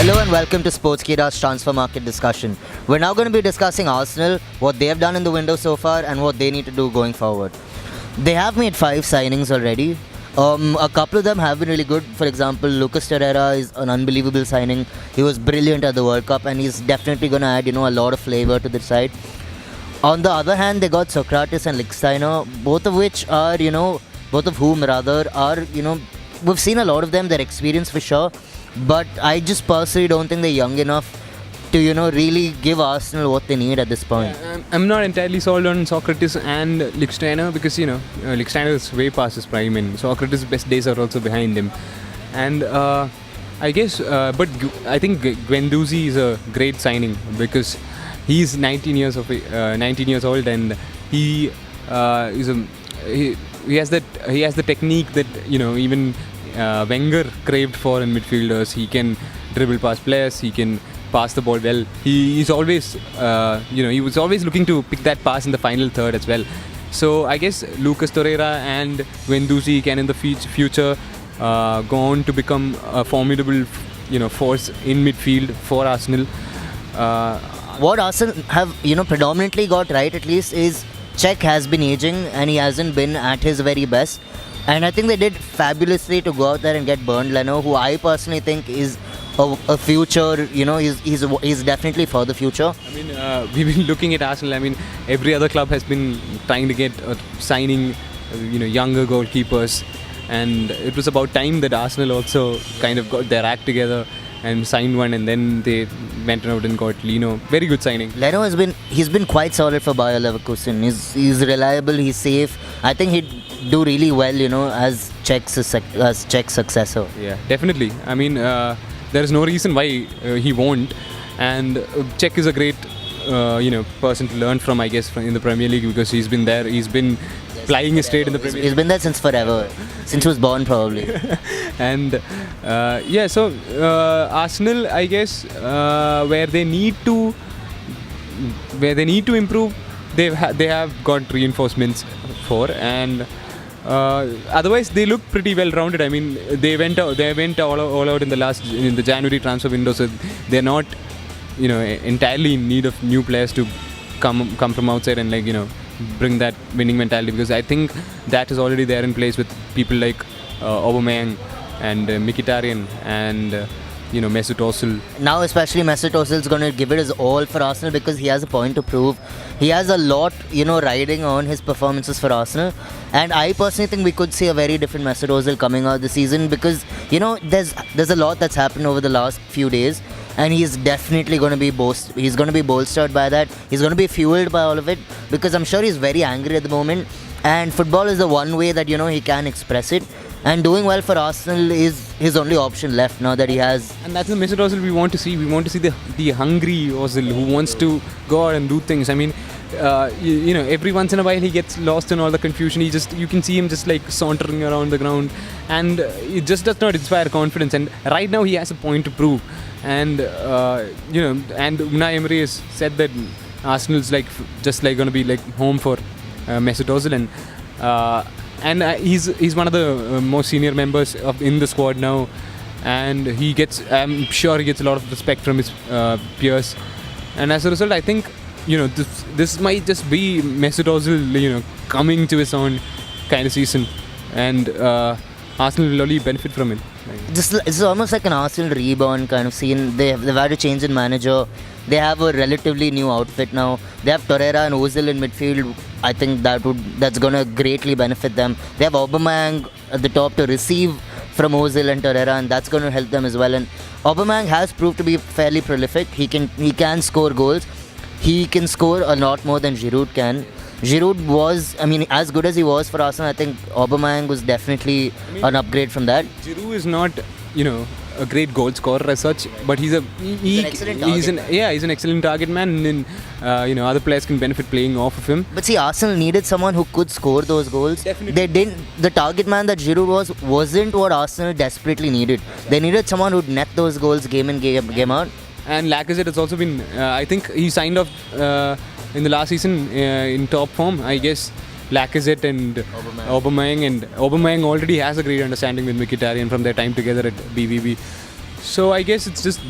Hello and welcome to Sportskeeda's transfer market discussion. We're now going to be discussing Arsenal, what they have done in the window so far and what they need to do going forward. They have made 5 signings already. A couple of them have been really good. For example, Lucas Torreira is an unbelievable signing. He was brilliant at the World Cup and he's definitely going to add, a lot of flavour to the side. On the other hand, they got Sokratis and Lichtsteiner, both of whom are, we've seen a lot of them, their experience for sure. But I just personally don't think they're young enough to, really give Arsenal what they need at this point. Yeah, I'm not entirely sold on Sokratis and Lichtsteiner because, Lichtsteiner is way past his prime and Sokratis' best days are also behind him. And I guess, but I think Guendouzi is a great signing because he's 19 years old and he has the technique that, even Wenger craved for in midfielders. He can dribble past players, he can pass the ball well. He is always, he was always looking to pick that pass in the final third as well. So I guess Lucas Torreira and Guendouzi can in the future go on to become a formidable, force in midfield for Arsenal. What Arsenal have, predominantly got right at least is Cech has been aging and he hasn't been at his very best. And I think they did fabulously to go out there and get Bernd Leno, who I personally think is a future, he's definitely for the future. I mean, we've been looking at Arsenal. I mean, every other club has been trying to get signing, younger goalkeepers. And it was about time that Arsenal also kind of got their act together and signed one, and then they went out and got Leno. Very good signing. Leno he's been quite solid for Bayer Leverkusen. He's reliable, he's safe. I think he'd do really well, as Cech's successor. Yeah, definitely. I mean, there is no reason why he won't. And Cech is a great, person to learn from, I guess, in the Premier League because he's been there. He's been flying his straight in the Premier League. He's been there since forever, since he was born probably. And so Arsenal, I guess, where they need to improve, they have got reinforcements for, and otherwise they look pretty well rounded. I mean, they went all out in the January transfer window, so they're not entirely in need of new players to come from outside and bring that winning mentality, because I think that is already there in place with people like Aubameyang and Mkhitaryan and Mesut Ozil. Now especially Mesut Ozil is going to give it his all for Arsenal because he has a point to prove. He has a lot, riding on his performances for Arsenal, and I personally think we could see a very different Mesut Ozil coming out this season because there's a lot that's happened over the last few days, and he's definitely going to be bolstered by that. He's going to be fueled by all of it because I'm sure he's very angry at the moment, and football is the one way that he can express it. And doing well for Arsenal is his only option left now that he has. And that's the Mesut Ozil we want to see. We want to see the hungry Ozil who wants to go out and do things. I mean, every once in a while he gets lost in all the confusion. You can see him just like sauntering around the ground, and it just does not inspire confidence. And right now he has a point to prove. And and Unai Emery has said that Arsenal's going to be like home for Mesut Ozil, and he's one of the most senior members in the squad now, and I'm sure he gets a lot of respect from his peers, and as a result I think this might just be Mesut Ozil coming to his own kind of season, and Arsenal will only benefit from it. It's almost like an Arsenal reborn kind of scene. They've had a change in manager. They have a relatively new outfit now. They have Torreira and Ozil in midfield. I think that's going to greatly benefit them. They have Aubameyang at the top to receive from Ozil and Torreira, and that's going to help them as well. And Aubameyang has proved to be fairly prolific. He can score goals. He can score a lot more than Giroud can. Giroud was, as good as he was for Arsenal, I think Aubameyang was definitely an upgrade from that. Giroud is not, a great goal scorer as such, but he's an excellent target man, and other players can benefit playing off of him. But see, Arsenal needed someone who could score those goals. Definitely. They didn't. The target man that Giroud wasn't what Arsenal desperately needed. They needed someone who'd net those goals game in game out. And Lacazette has also been, I think he signed off in the last season in top form, I guess. Lacazette and Aubameyang, and Aubameyang already has a great understanding with Mkhitaryan from their time together at BVB. So I guess it's just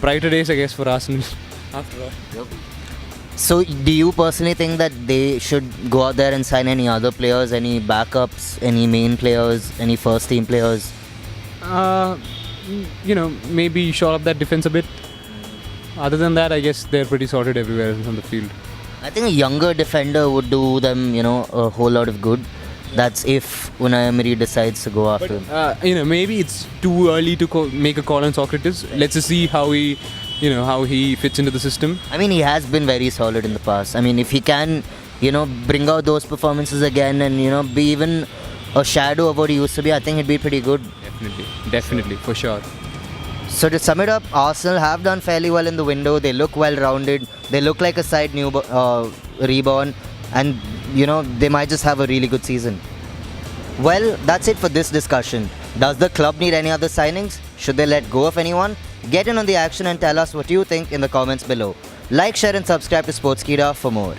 brighter days, I guess, for Arsenal after all. So, do you personally think that they should go out there and sign any other players, any backups, any main players, any first team players? Maybe shore up that defense a bit. Other than that, I guess they're pretty sorted everywhere on the field. I think a younger defender would do them, a whole lot of good. That's if Unai Emery decides to go after him. Maybe it's too early to make a call on Socrates. Let's just see how he fits into the system. I mean, he has been very solid in the past. I mean, if he can, bring out those performances again and, be even a shadow of what he used to be, I think he'd be pretty good. Definitely, for sure. So to sum it up, Arsenal have done fairly well in the window. They look well-rounded. They look like a side reborn. And, they might just have a really good season. Well, that's it for this discussion. Does the club need any other signings? Should they let go of anyone? Get in on the action and tell us what you think in the comments below. Like, share and subscribe to Sportskeeda for more.